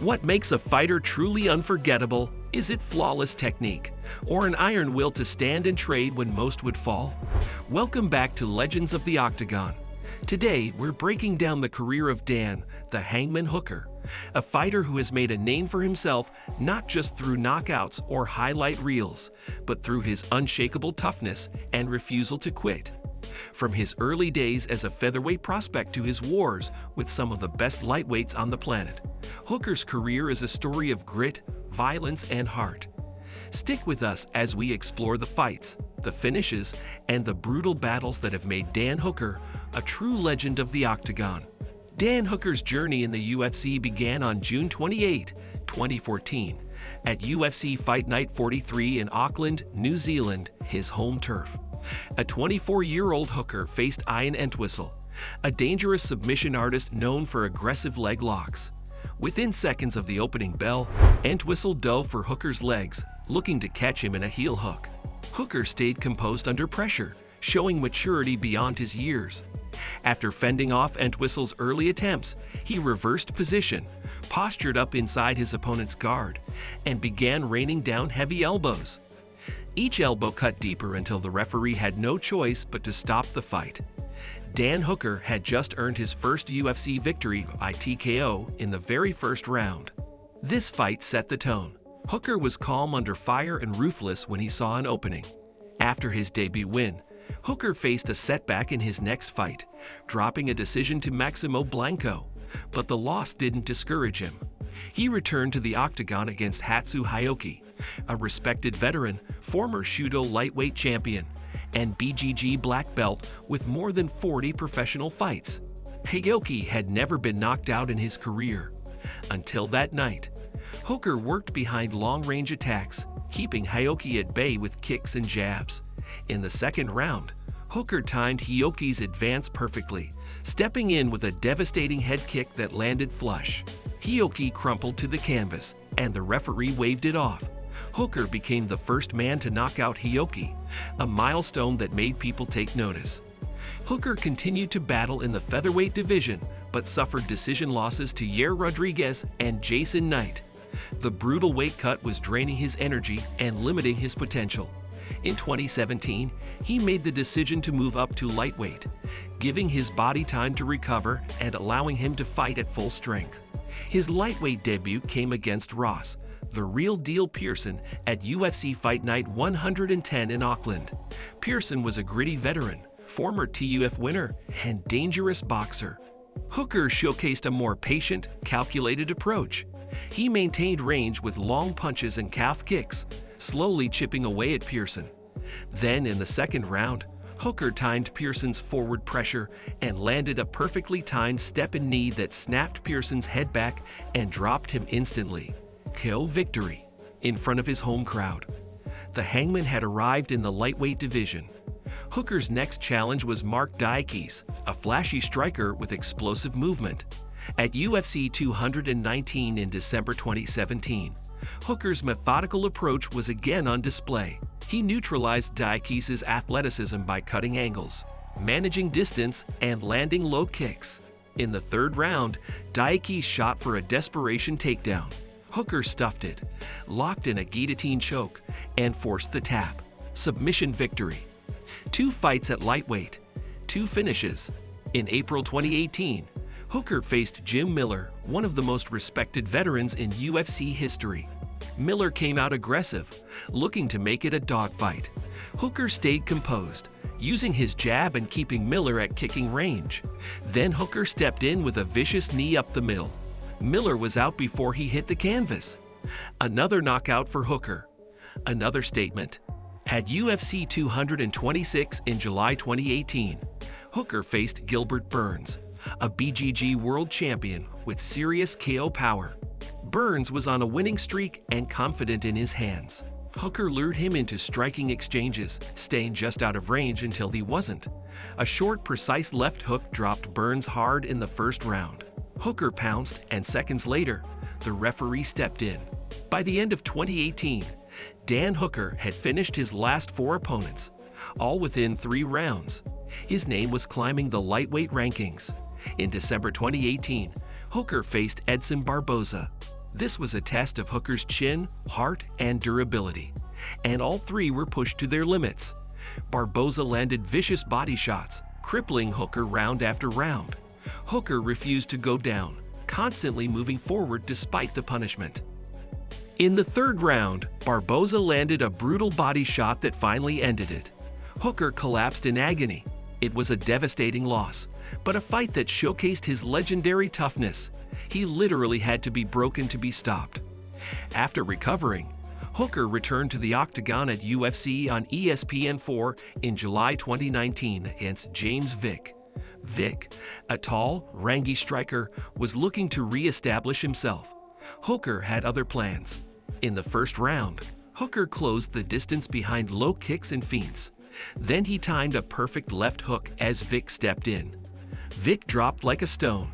What makes a fighter truly unforgettable? Is it flawless technique, or an iron will to stand and trade when most would fall? Welcome back to Legends of the Octagon. Today, we're breaking down the career of Dan, the Hangman Hooker, a fighter who has made a name for himself not just through knockouts or highlight reels, but through his unshakable toughness and refusal to quit. From his early days as a featherweight prospect to his wars with some of the best lightweights on the planet, Hooker's career is a story of grit, violence, and heart. Stick with us as we explore the fights, the finishes, and the brutal battles that have made Dan Hooker a true legend of the Octagon. Dan Hooker's journey in the UFC began on June 28, 2014, at UFC Fight Night 43 in Auckland, New Zealand, his home turf. A 24-year-old Hooker faced Ian Entwistle, a dangerous submission artist known for aggressive leg locks. Within seconds of the opening bell, Entwistle dove for Hooker's legs, looking to catch him in a heel hook. Hooker stayed composed under pressure, showing maturity beyond his years. After fending off Entwistle's early attempts, he reversed position, postured up inside his opponent's guard, and began raining down heavy elbows. Each elbow cut deeper until the referee had no choice but to stop the fight. Dan Hooker had just earned his first UFC victory by TKO in the very first round. This fight set the tone. Hooker was calm under fire and ruthless when he saw an opening. After his debut win, Hooker faced a setback in his next fight, dropping a decision to Maximo Blanco, but the loss didn't discourage him. He returned to the Octagon against Hatsu Hioki, a respected veteran, former Shudo lightweight champion, and BJJ black belt with more than 40 professional fights. Hioki had never been knocked out in his career. Until that night, Hooker worked behind long-range attacks, keeping Hioki at bay with kicks and jabs. In the second round, Hooker timed Hioki's advance perfectly, stepping in with a devastating head kick that landed flush. Hioki crumpled to the canvas, and the referee waved it off. Hooker became the first man to knock out Hioki, a milestone that made people take notice. Hooker continued to battle in the featherweight division, but suffered decision losses to Yair Rodriguez and Jason Knight. The brutal weight cut was draining his energy and limiting his potential. In 2017, he made the decision to move up to lightweight, giving his body time to recover and allowing him to fight at full strength. His lightweight debut came against Ross, the real deal Pearson, at UFC Fight Night 110 in Auckland. Pearson was a gritty veteran, former TUF winner, and dangerous boxer. Hooker showcased a more patient, calculated approach. He maintained range with long punches and calf kicks, slowly chipping away at Pearson. Then in the second round, Hooker timed Pearson's forward pressure and landed a perfectly timed step and knee that snapped Pearson's head back and dropped him instantly. KO victory in front of his home crowd. The Hangman had arrived in the lightweight division. Hooker's next challenge was Mark Diakis, a flashy striker with explosive movement. At UFC 219 in December 2017, Hooker's methodical approach was again on display. He neutralized Diakis' athleticism by cutting angles, managing distance, and landing low kicks. In the third round, Diakis shot for a desperation takedown. Hooker stuffed it, locked in a guillotine choke, and forced the tap. Submission victory. 2 fights at lightweight, 2 finishes. In April 2018, Hooker faced Jim Miller, one of the most respected veterans in UFC history. Miller came out aggressive, looking to make it a dogfight. Hooker stayed composed, using his jab and keeping Miller at kicking range. Then Hooker stepped in with a vicious knee up the middle. Miller was out before he hit the canvas. Another knockout for Hooker. Another statement. At UFC 226 in July 2018, Hooker faced Gilbert Burns, a BJJ world champion with serious KO power. Burns was on a winning streak and confident in his hands. Hooker lured him into striking exchanges, staying just out of range until he wasn't. A short, precise left hook dropped Burns hard in the first round. Hooker pounced, and seconds later, the referee stepped in. By the end of 2018, Dan Hooker had finished his last 4 opponents, all within 3 rounds. His name was climbing the lightweight rankings. In December 2018, Hooker faced Edson Barboza. This was a test of Hooker's chin, heart, and durability, and all three were pushed to their limits. Barboza landed vicious body shots, crippling Hooker round after round. Hooker refused to go down, constantly moving forward despite the punishment. In the third round, Barboza landed a brutal body shot that finally ended it. Hooker collapsed in agony. It was a devastating loss, but a fight that showcased his legendary toughness. He literally had to be broken to be stopped. After recovering, Hooker returned to the Octagon at UFC on ESPN4 in July 2019 against James Vick. Vick, a tall, rangy striker, was looking to re-establish himself. Hooker had other plans. In the first round, Hooker closed the distance behind low kicks and feints. Then he timed a perfect left hook as Vick stepped in. Vick dropped like a stone.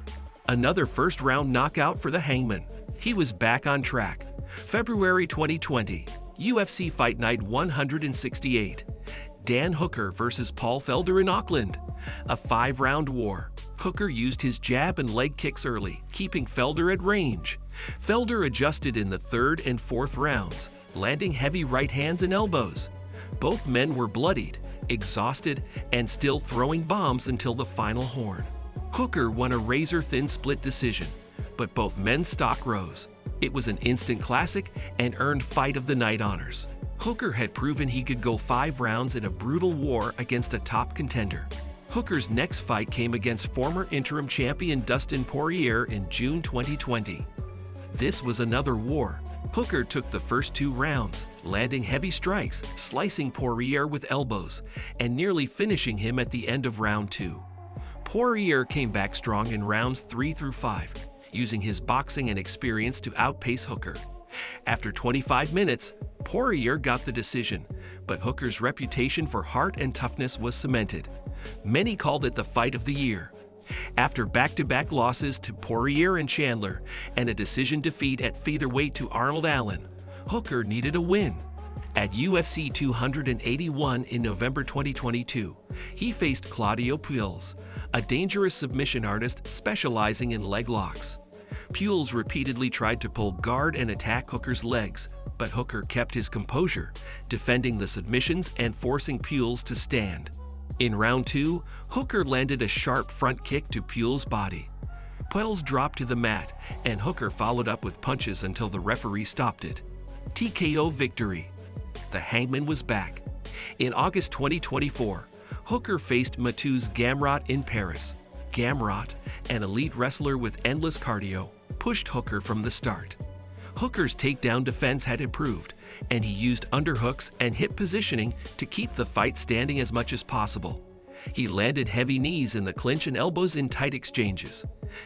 Another first-round knockout for the Hangman. He was back on track. February 2020, UFC Fight Night 168. Dan Hooker versus Paul Felder in Auckland. A 5-round war. Hooker used his jab and leg kicks early, keeping Felder at range. Felder adjusted in the third and fourth rounds, landing heavy right hands and elbows. Both men were bloodied, exhausted, and still throwing bombs until the final horn. Hooker won a razor-thin split decision, but both men's stock rose. It was an instant classic and earned Fight of the Night honors. Hooker had proven he could go 5 rounds in a brutal war against a top contender. Hooker's next fight came against former interim champion Dustin Poirier in June 2020. This was another war. Hooker took the first 2 rounds, landing heavy strikes, slicing Poirier with elbows, and nearly finishing him at the end of round 2. Poirier came back strong in rounds 3 through 5, using his boxing and experience to outpace Hooker. After 25 minutes, Poirier got the decision, but Hooker's reputation for heart and toughness was cemented. Many called it the fight of the year. After back-to-back losses to Poirier and Chandler and a decision defeat at featherweight to Arnold Allen, Hooker needed a win. At UFC 281 in November 2022, he faced Claudio Puelles, a dangerous submission artist specializing in leg locks. Puelles repeatedly tried to pull guard and attack Hooker's legs, but Hooker kept his composure, defending the submissions and forcing Puelles to stand. In round 2, Hooker landed a sharp front kick to Puelles' body. Puelles dropped to the mat, and Hooker followed up with punches until the referee stopped it. TKO victory. The Hangman was back. In August 2024, Hooker faced Mateusz Gamrot in Paris. Gamrot, an elite wrestler with endless cardio, pushed Hooker from the start. Hooker's takedown defense had improved, and he used underhooks and hip positioning to keep the fight standing as much as possible. He landed heavy knees in the clinch and elbows in tight exchanges.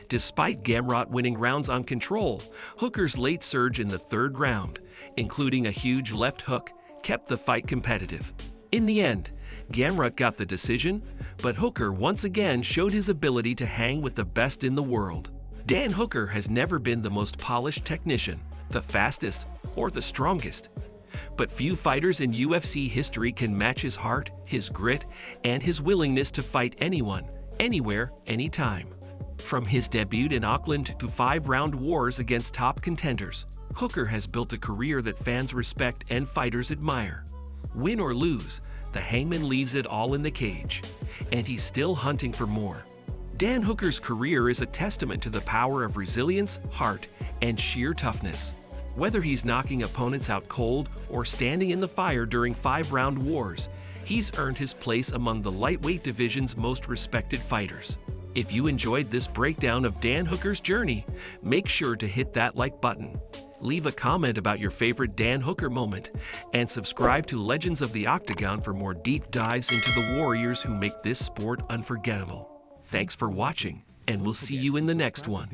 Despite Gamrot winning rounds on control, Hooker's late surge in the third round, including a huge left hook, kept the fight competitive. In the end, Gamrot got the decision, but Hooker once again showed his ability to hang with the best in the world. Dan Hooker has never been the most polished technician, the fastest, or the strongest. But few fighters in UFC history can match his heart, his grit, and his willingness to fight anyone, anywhere, anytime. From his debut in Auckland to 5-round wars against top contenders, Hooker has built a career that fans respect and fighters admire. Win or lose, the Hangman leaves it all in the cage, and he's still hunting for more. Dan Hooker's career is a testament to the power of resilience, heart, and sheer toughness. Whether he's knocking opponents out cold or standing in the fire during 5-round wars, he's earned his place among the lightweight division's most respected fighters. If you enjoyed this breakdown of Dan Hooker's journey, make sure to hit that like button. Leave a comment about your favorite Dan Hooker moment, and subscribe to Legends of the Octagon for more deep dives into the warriors who make this sport unforgettable. Thanks for watching, and we'll see you in the next one.